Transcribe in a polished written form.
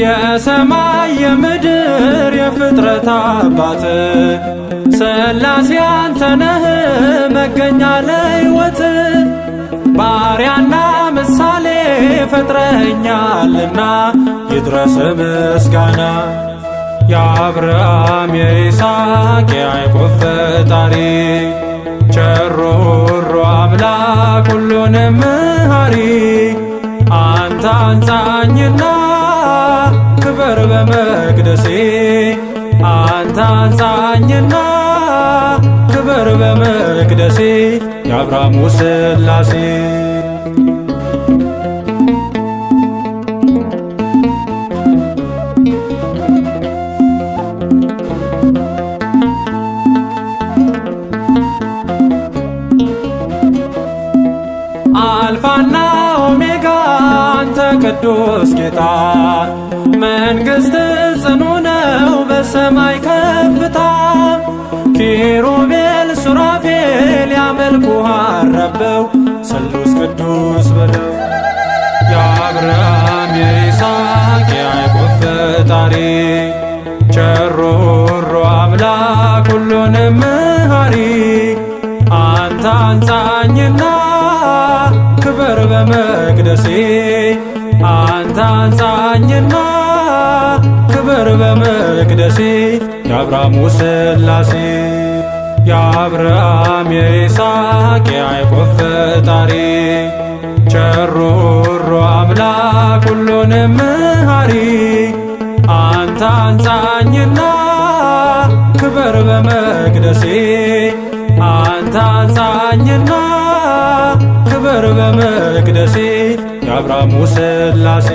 የሰማይ የምድር የፍጥረት አባት ሥላሴ አንተ ነህ መገኛ ለሕይወት ባሪያና ምሳሌ ፈጥረኸኛልና ይድረስ ምስጋና። የአብርሃም የይስሐቅ የያዕቆብ ፈጣሪ ቸሩ ሩሩ አምላክ ሁሉንም መሐሪ አንተ አንጻኝና ክበር በመቅደሴ አንተ አንጻኝና ክበር በመቅደሴ የአብርሃሙ ሥላሴ አልፋና ኦሜጋ አንተ ቅዱስ ጌታ መንግሥት ጽኑ ነው በሰማይ ከፍታ ኪሩቤል ሱራፌል ያመልኩሃል ረበው ስሉስ ቅዱስ በለው። የአብርሃም የይስሐቅ የያዕቆብ ፈጣሪ ቸሩ ሩሩ አምላክ ሁሉንም መሐሪ አንተ አንጻኝና ክበር በመቅደሴ አንተ አንጻኝና ክበር በመቅደሴ የአብርሃሙ ሥላሴ የአብርሃም የይስሐቅ የያዕቆብ ፈጣሪ ቸሩ ሩሩ አምላክ ሁሉንም መሐሪ አንተ አንጻኝና ክበር በመቅደሴ አንተ አንጻኝና ክበር በመቅደሴ የአብርሃሙ ሥላሴ